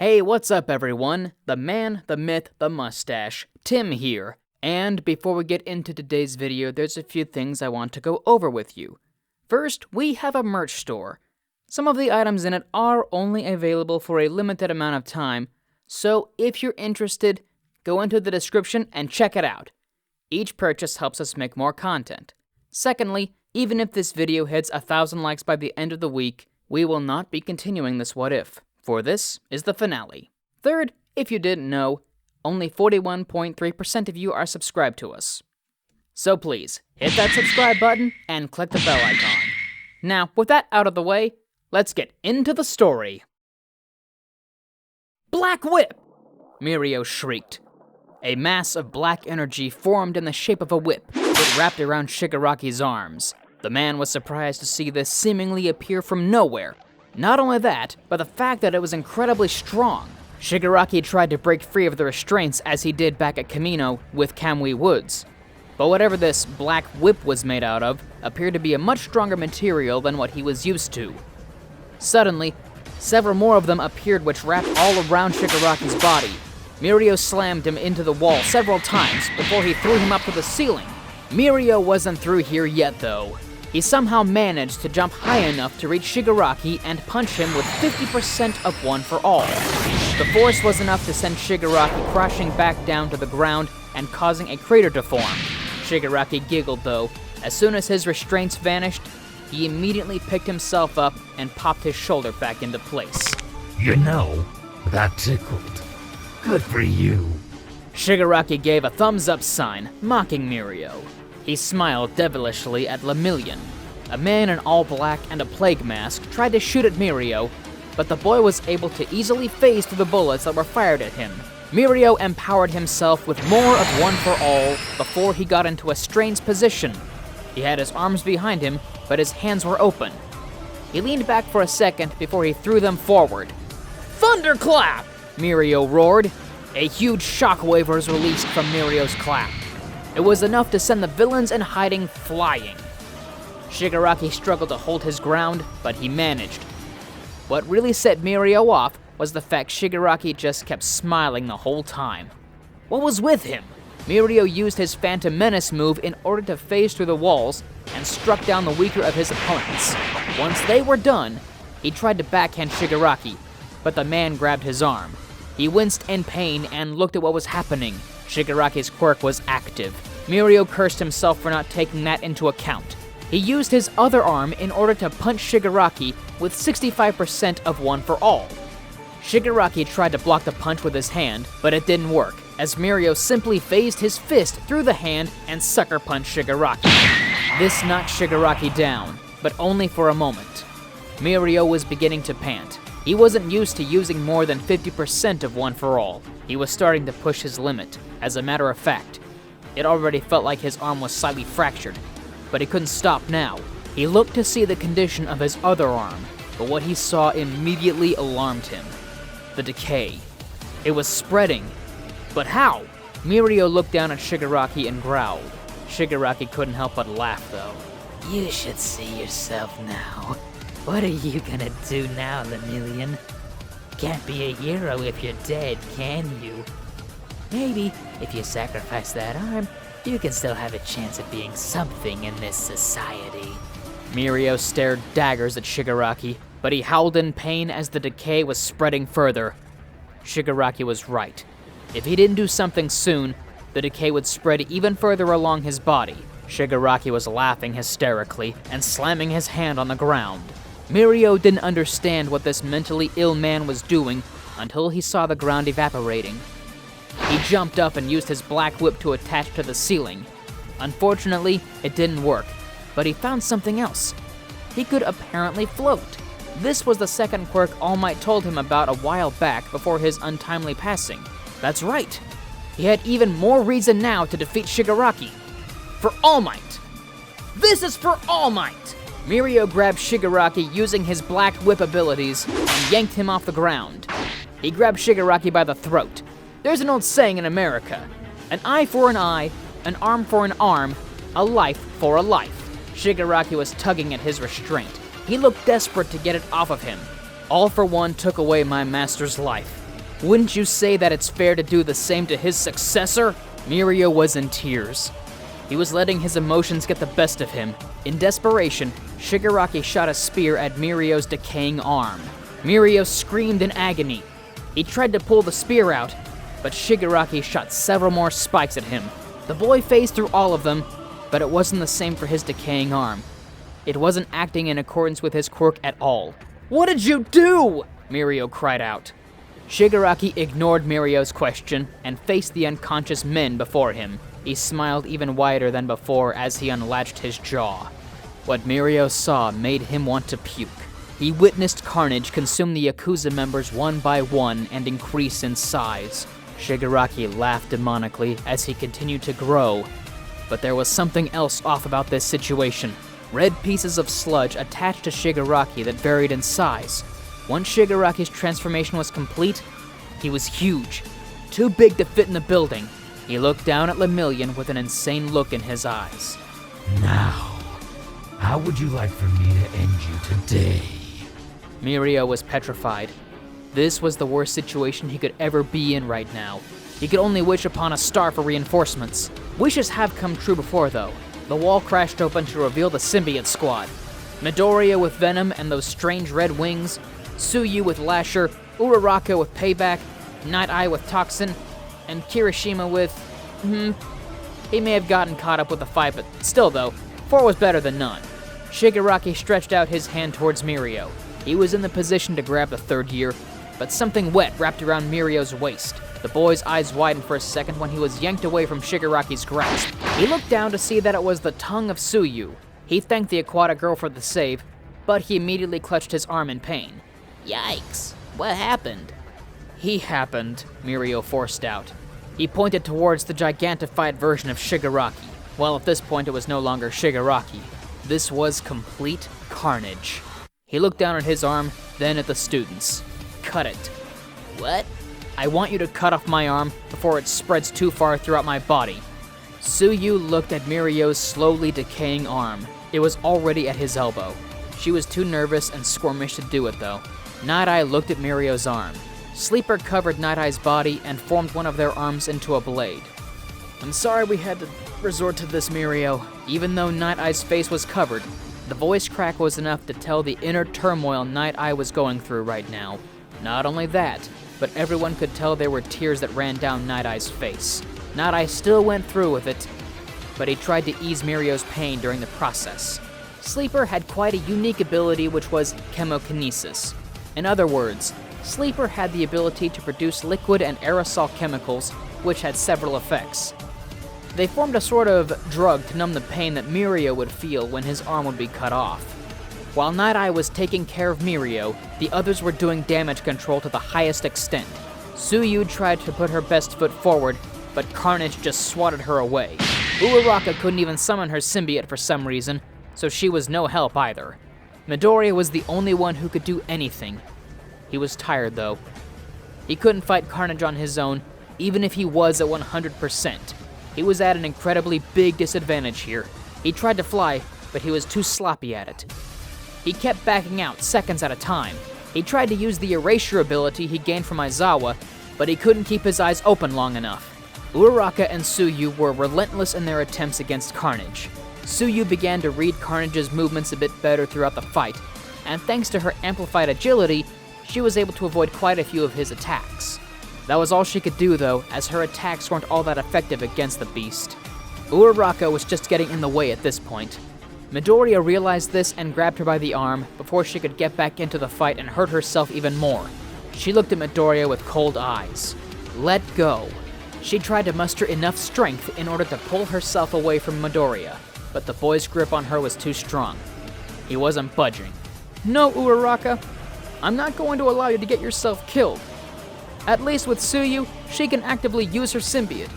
Hey, what's up everyone? The man, the myth, the mustache, Tim here. And before we get into today's video, there's a few things I want to go over with you. First, we have a merch store. Some of the items in it are only available for a limited amount of time, so if you're interested, go into the description and check it out. Each purchase helps us make more content. Secondly, even if this video hits 1,000 likes by the end of the week, we will not be continuing this what if, for this is the finale. Third, if you didn't know, only 41.3% of you are subscribed to us. So please, hit that subscribe button and click the bell icon. Now, with that out of the way, let's get into the story. Black Whip! Mirio shrieked. A mass of black energy formed in the shape of a whip. It wrapped around Shigaraki's arms. The man was surprised to see this seemingly appear from nowhere. Not only that, but the fact that it was incredibly strong. Shigaraki tried to break free of the restraints as he did back at Kamino with Kamui Woods. But whatever this black whip was made out of appeared to be a much stronger material than what he was used to. Suddenly, several more of them appeared which wrapped all around Shigaraki's body. Mirio slammed him into the wall several times before he threw him up to the ceiling. Mirio wasn't through here yet though. He somehow managed to jump high enough to reach Shigaraki and punch him with 50% of One for All. The force was enough to send Shigaraki crashing back down to the ground and causing a crater to form. Shigaraki giggled though. As soon as his restraints vanished, he immediately picked himself up and popped his shoulder back into place. You know, that tickled. Good for you. Shigaraki gave a thumbs up sign, mocking Mirio. He smiled devilishly at Lemillion. A man in all black and a plague mask tried to shoot at Mirio, but the boy was able to easily phase through the bullets that were fired at him. Mirio empowered himself with more of One for All before he got into a strange position. He had his arms behind him, but his hands were open. He leaned back for a second before he threw them forward. Thunderclap! Mirio roared. A huge shockwave was released from Mirio's clap. It was enough to send the villains in hiding flying. Shigaraki struggled to hold his ground, but he managed. What really set Mirio off was the fact Shigaraki just kept smiling the whole time. What was with him? Mirio used his Phantom Menace move in order to phase through the walls and struck down the weaker of his opponents. Once they were done, he tried to backhand Shigaraki, but the man grabbed his arm. He winced in pain and looked at what was happening. Shigaraki's quirk was active. Mirio cursed himself for not taking that into account. He used his other arm in order to punch Shigaraki with 65% of One for All. Shigaraki tried to block the punch with his hand, but it didn't work, as Mirio simply phased his fist through the hand and sucker punched Shigaraki. This knocked Shigaraki down, but only for a moment. Mirio was beginning to pant. He wasn't used to using more than 50% of One for All. He was starting to push his limit. As a matter of fact, it already felt like his arm was slightly fractured, but he couldn't stop now. He looked to see the condition of his other arm, but what he saw immediately alarmed him. The decay. It was spreading. But how? Mirio looked down at Shigaraki and growled. Shigaraki couldn't help but laugh though. You should see yourself now. What are you gonna do now, Lemillion? Can't be a hero if you're dead, can you? Maybe, if you sacrifice that arm, you can still have a chance of being something in this society. Mirio stared daggers at Shigaraki, but he howled in pain as the decay was spreading further. Shigaraki was right. If he didn't do something soon, the decay would spread even further along his body. Shigaraki was laughing hysterically and slamming his hand on the ground. Mirio didn't understand what this mentally ill man was doing until he saw the ground evaporating. He jumped up and used his black whip to attach to the ceiling. Unfortunately, it didn't work, but he found something else. He could apparently float. This was the second quirk All Might told him about a while back before his untimely passing. That's right. He had even more reason now to defeat Shigaraki. For All Might. This is for All Might! Mirio grabbed Shigaraki using his black whip abilities and yanked him off the ground. He grabbed Shigaraki by the throat. There's an old saying in America, an eye for an eye, an arm for an arm, a life for a life. Shigaraki was tugging at his restraint. He looked desperate to get it off of him. All for One took away my master's life. Wouldn't you say that it's fair to do the same to his successor? Mirio was in tears. He was letting his emotions get the best of him. In desperation, Shigaraki shot a spear at Mirio's decaying arm. Mirio screamed in agony. He tried to pull the spear out, but Shigaraki shot several more spikes at him. The boy phased through all of them, but it wasn't the same for his decaying arm. It wasn't acting in accordance with his quirk at all. "What did you do?" Mirio cried out. Shigaraki ignored Mirio's question and faced the unconscious men before him. He smiled even wider than before as he unlatched his jaw. What Mirio saw made him want to puke. He witnessed Carnage consume the Yakuza members one by one and increase in size. Shigaraki laughed demonically as he continued to grow. But there was something else off about this situation. Red pieces of sludge attached to Shigaraki that varied in size. Once Shigaraki's transformation was complete, he was huge, too big to fit in the building. He looked down at Lemillion with an insane look in his eyes. Now, how would you like for me to end you today? Mirio was petrified. This was the worst situation he could ever be in right now. He could only wish upon a star for reinforcements. Wishes have come true before, though. The wall crashed open to reveal the symbiote squad. Midoriya with Venom and those strange red wings, Tsuyu with Lasher, Uraraka with Payback, Night Eye with Toxin, and Kirishima with... He may have gotten caught up with the fight, but still though, 4 was better than none. Shigaraki stretched out his hand towards Mirio. He was in the position to grab the third year, but something wet wrapped around Mirio's waist. The boy's eyes widened for a second when he was yanked away from Shigaraki's grasp. He looked down to see that it was the tongue of Tsuyu. He thanked the aquatic girl for the save, but he immediately clutched his arm in pain. Yikes, what happened? He happened, Mirio forced out. He pointed towards the gigantified version of Shigaraki. Well, at this point it was no longer Shigaraki. This was complete carnage. He looked down at his arm, then at the students. Cut it. What? I want you to cut off my arm before it spreads too far throughout my body. Tsuyu looked at Mirio's slowly decaying arm. It was already at his elbow. She was too nervous and squirmish to do it though. Night Eye looked at Mirio's arm. Sleeper covered Night Eye's body and formed one of their arms into a blade. I'm sorry we had to resort to this, Mirio. Even though Night Eye's face was covered, the voice crack was enough to tell the inner turmoil Night Eye was going through right now. Not only that, but everyone could tell there were tears that ran down Night Eye's face. Night Eye still went through with it, but he tried to ease Mirio's pain during the process. Sleeper had quite a unique ability, which was chemokinesis. In other words, Sleeper had the ability to produce liquid and aerosol chemicals, which had several effects. They formed a sort of drug to numb the pain that Mirio would feel when his arm would be cut off. While Night Eye was taking care of Mirio, the others were doing damage control to the highest extent. Tsuyu tried to put her best foot forward, but Carnage just swatted her away. Uraraka couldn't even summon her symbiote for some reason, so she was no help either. Midoriya was the only one who could do anything. He was tired though. He couldn't fight Carnage on his own, even if he was at 100%. He was at an incredibly big disadvantage here. He tried to fly, but he was too sloppy at it. He kept backing out seconds at a time. He tried to use the erasure ability he gained from Aizawa, but he couldn't keep his eyes open long enough. Uraraka and Tsuyu were relentless in their attempts against Carnage. Tsuyu began to read Carnage's movements a bit better throughout the fight, and thanks to her amplified agility, she was able to avoid quite a few of his attacks. That was all she could do though, as her attacks weren't all that effective against the beast. Uraraka was just getting in the way at this point. Midoriya realized this and grabbed her by the arm before she could get back into the fight and hurt herself even more. She looked at Midoriya with cold eyes. Let go. She tried to muster enough strength in order to pull herself away from Midoriya, but the boy's grip on her was too strong. He wasn't budging. No, Uraraka. I'm not going to allow you to get yourself killed. At least with Tsuyu, she can actively use her symbiote,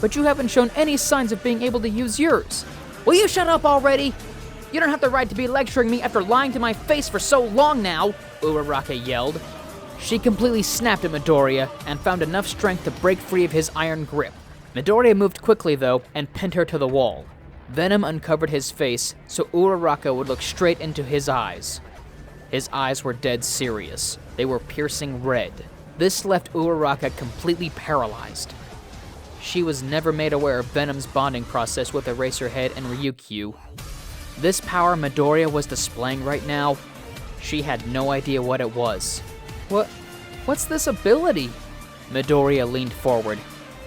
but you haven't shown any signs of being able to use yours. Will you shut up already? You don't have the right to be lecturing me after lying to my face for so long now, Uraraka yelled. She completely snapped at Midoriya and found enough strength to break free of his iron grip. Midoriya moved quickly though and pinned her to the wall. Venom uncovered his face so Uraraka would look straight into his eyes. His eyes were dead serious. They were piercing red. This left Uraraka completely paralyzed. She was never made aware of Venom's bonding process with Eraserhead and Ryukyu. This power Midoriya was displaying right now, she had no idea what it was. What's this ability? Midoriya leaned forward.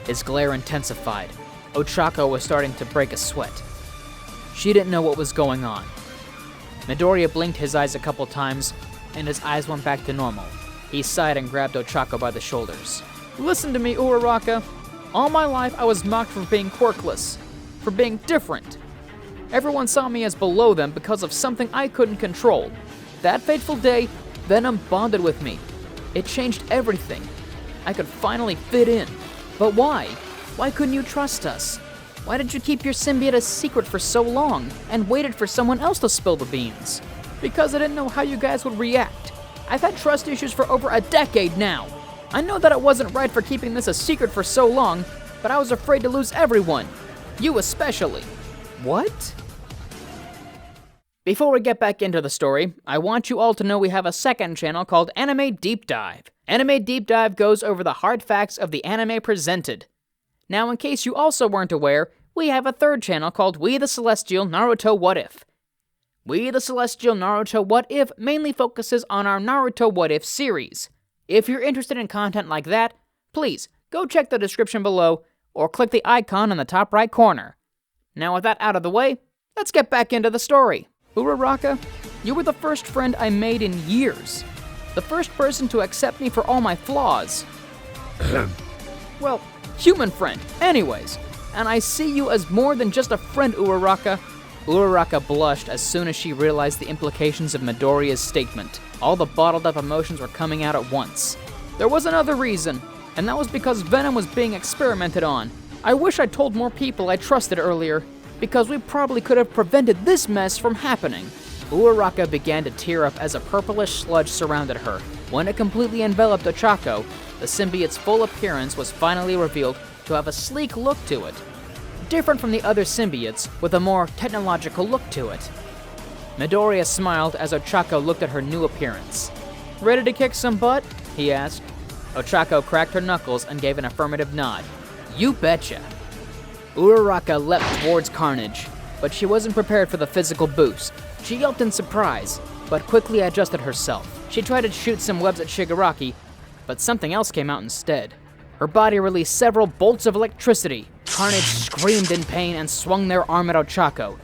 His glare intensified. Ochako was starting to break a sweat. She didn't know what was going on. Midoriya blinked his eyes a couple times, and his eyes went back to normal. He sighed and grabbed Ochako by the shoulders. Listen to me, Uraraka. All my life I was mocked for being quirkless, for being different. Everyone saw me as below them because of something I couldn't control. That fateful day, Venom bonded with me. It changed everything. I could finally fit in. But why? Why couldn't you trust us? Why did you keep your symbiote a secret for so long and waited for someone else to spill the beans? Because I didn't know how you guys would react. I've had trust issues for over a decade now. I know that it wasn't right for keeping this a secret for so long, but I was afraid to lose everyone. You especially. What? Before we get back into the story, I want you all to know we have a second channel called Anime Deep Dive. Anime Deep Dive goes over the hard facts of the anime presented. Now, in case you also weren't aware, we have a third channel called We the Celestial Naruto What If. We the Celestial Naruto What If mainly focuses on our Naruto What If series. If you're interested in content like that, please go check the description below or click the icon in the top right corner. Now with that out of the way, let's get back into the story. Uraraka, you were the first friend I made in years. The first person to accept me for all my flaws. Well, human friend, anyways. And I see you as more than just a friend, Uraraka. Uraraka blushed as soon as she realized the implications of Midoriya's statement. All the bottled up emotions were coming out at once. There was another reason, and that was because Venom was being experimented on. I wish I told more people I trusted earlier, because we probably could have prevented this mess from happening. Uraraka began to tear up as a purplish sludge surrounded her. When it completely enveloped Ochako, the symbiote's full appearance was finally revealed to have a sleek look to it. Different from the other symbiotes, with a more technological look to it. Midoriya smiled as Ochako looked at her new appearance. Ready to kick some butt? He asked. Ochako cracked her knuckles and gave an affirmative nod. You betcha. Uraraka leapt towards Carnage, but she wasn't prepared for the physical boost. She yelped in surprise, but quickly adjusted herself. She tried to shoot some webs at Shigaraki, but something else came out instead. Her body released several bolts of electricity. Carnage screamed in pain and swung their arm at Ochako.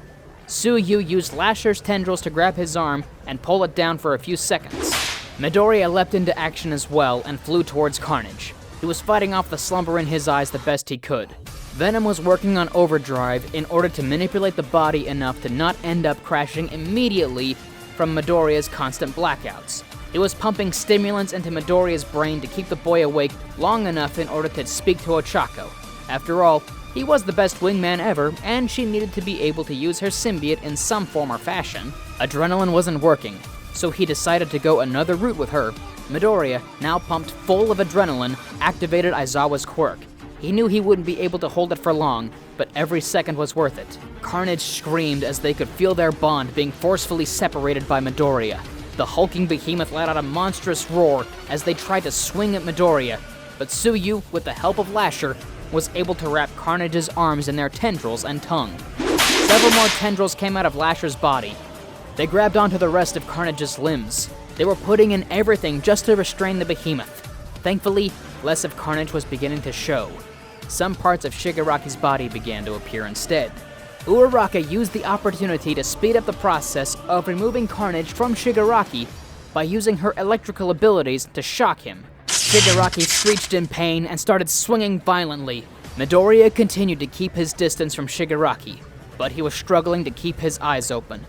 Tsuyu used Lasher's tendrils to grab his arm and pull it down for a few seconds. Midoriya leapt into action as well and flew towards Carnage. He was fighting off the slumber in his eyes the best he could. Venom was working on overdrive in order to manipulate the body enough to not end up crashing immediately from Midoriya's constant blackouts. He was pumping stimulants into Midoriya's brain to keep the boy awake long enough in order to speak to Ochako. After all, he was the best wingman ever, and she needed to be able to use her symbiote in some form or fashion. Adrenaline wasn't working, so he decided to go another route with her. Midoriya, now pumped full of adrenaline, activated Aizawa's quirk. He knew he wouldn't be able to hold it for long, but every second was worth it. Carnage screamed as they could feel their bond being forcefully separated by Midoriya. The hulking behemoth let out a monstrous roar as they tried to swing at Midoriya, but Tsuyu, with the help of Lasher, was able to wrap Carnage's arms in their tendrils and tongue. Several more tendrils came out of Lasher's body. They grabbed onto the rest of Carnage's limbs. They were putting in everything just to restrain the behemoth. Thankfully, less of Carnage was beginning to show. Some parts of Shigaraki's body began to appear instead. Uraraka used the opportunity to speed up the process of removing Carnage from Shigaraki by using her electrical abilities to shock him. Shigaraki screeched in pain and started swinging violently. Midoriya continued to keep his distance from Shigaraki, but he was struggling to keep his eyes open.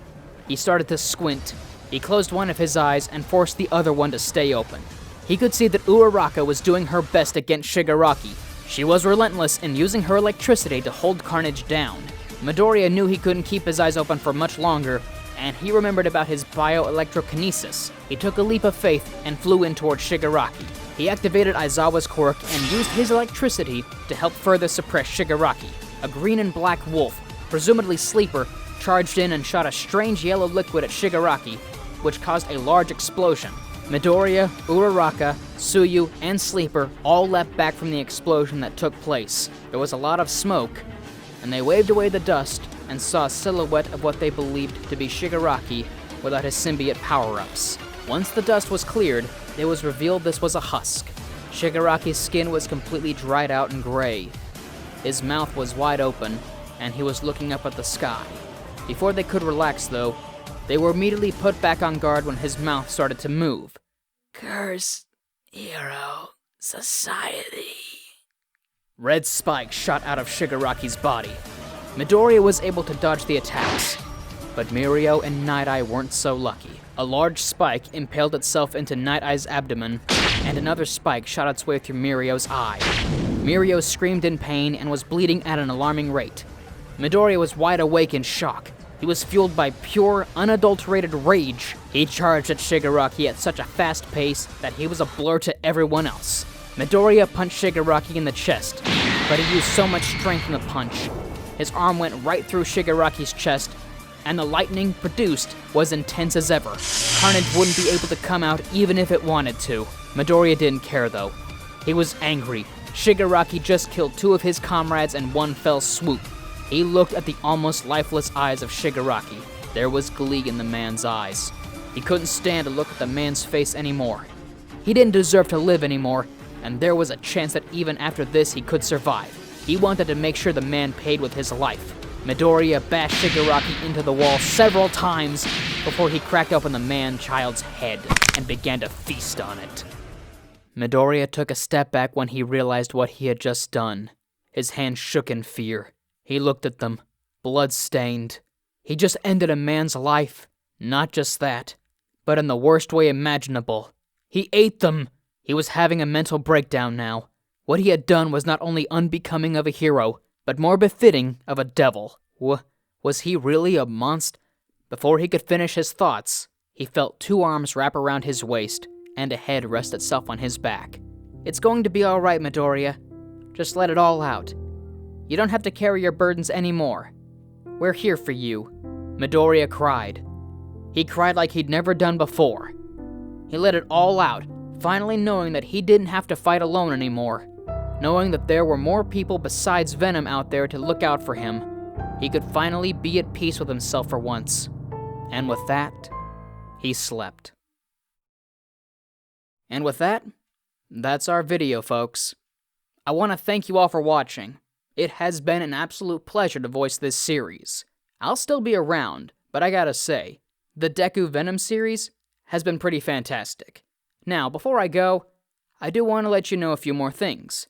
He started to squint. He closed one of his eyes and forced the other one to stay open. He could see that Uraraka was doing her best against Shigaraki. She was relentless in using her electricity to hold Carnage down. Midoriya knew he couldn't keep his eyes open for much longer, and he remembered about his bioelectrokinesis. He took a leap of faith and flew in towards Shigaraki. He activated Aizawa's quirk and used his electricity to help further suppress Shigaraki. A green and black wolf, presumably Sleeper, charged in and shot a strange yellow liquid at Shigaraki, which caused a large explosion. Midoriya, Uraraka, Tsuyu, and Sleeper all leapt back from the explosion that took place. There was a lot of smoke, and they waved away the dust and saw a silhouette of what they believed to be Shigaraki without his symbiote power-ups. Once the dust was cleared, it was revealed this was a husk. Shigaraki's skin was completely dried out and gray. His mouth was wide open, and he was looking up at the sky. Before they could relax, though, they were immediately put back on guard when his mouth started to move. Curse Hero Society. Red spikes shot out of Shigaraki's body. Midoriya was able to dodge the attacks, but Mirio and Night Eye weren't so lucky. A large spike impaled itself into Night Eye's abdomen, and another spike shot its way through Mirio's eye. Mirio screamed in pain and was bleeding at an alarming rate. Midoriya was wide awake in shock. He was fueled by pure, unadulterated rage. He charged at Shigaraki at such a fast pace that he was a blur to everyone else. Midoriya punched Shigaraki in the chest, but he used so much strength in the punch. His arm went right through Shigaraki's chest, and the lightning produced was intense as ever. Carnage wouldn't be able to come out even if it wanted to. Midoriya didn't care though. He was angry. Shigaraki just killed 2 of his comrades in one fell swoop. He looked at the almost lifeless eyes of Shigaraki. There was glee in the man's eyes. He couldn't stand to look at the man's face anymore. He didn't deserve to live anymore, and there was a chance that even after this he could survive. He wanted to make sure the man paid with his life. Midoriya bashed Shigaraki into the wall several times before he cracked open the man-child's head and began to feast on it. Midoriya took a step back when he realized what he had just done. His hand shook in fear. He looked at them, blood-stained. He just ended a man's life. Not just that, but in the worst way imaginable. He ate them. He was having a mental breakdown now. What he had done was not only unbecoming of a hero, but more befitting of a devil. Was he really a monster? Before he could finish his thoughts, he felt 2 arms wrap around his waist, and a head rest itself on his back. It's going to be all right, Midoriya. Just let it all out. You don't have to carry your burdens anymore. We're here for you. Midoriya cried. He cried like he'd never done before. He let it all out, finally knowing that he didn't have to fight alone anymore. Knowing that there were more people besides Venom out there to look out for him. He could finally be at peace with himself for once. And with that, he slept. And with that, that's our video, folks. I want to thank you all for watching. It has been an absolute pleasure to voice this series. I'll still be around, but I gotta say, the Deku Venom series has been pretty fantastic. Now, before I go, I do want to let you know a few more things.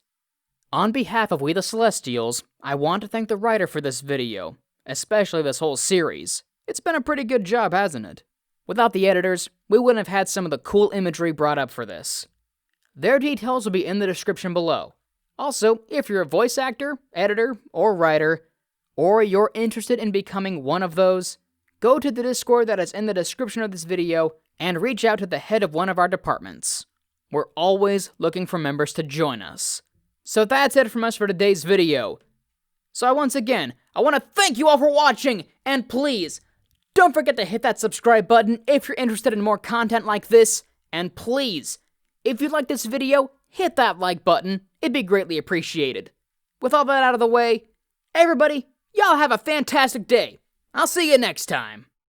On behalf of We the Celestials, I want to thank the writer for this video, especially this whole series. It's been a pretty good job, hasn't it? Without the editors, we wouldn't have had some of the cool imagery brought up for this. Their details will be in the description below. Also, if you're a voice actor, editor, or writer, or you're interested in becoming one of those, go to the Discord that is in the description of this video and reach out to the head of one of our departments. We're always looking for members to join us. So that's it from us for today's video. So once again, I want to thank you all for watching, and please, don't forget to hit that subscribe button if you're interested in more content like this, and please, if you like this video, hit that like button. It'd be greatly appreciated. With all that out of the way, everybody, y'all have a fantastic day. I'll see you next time.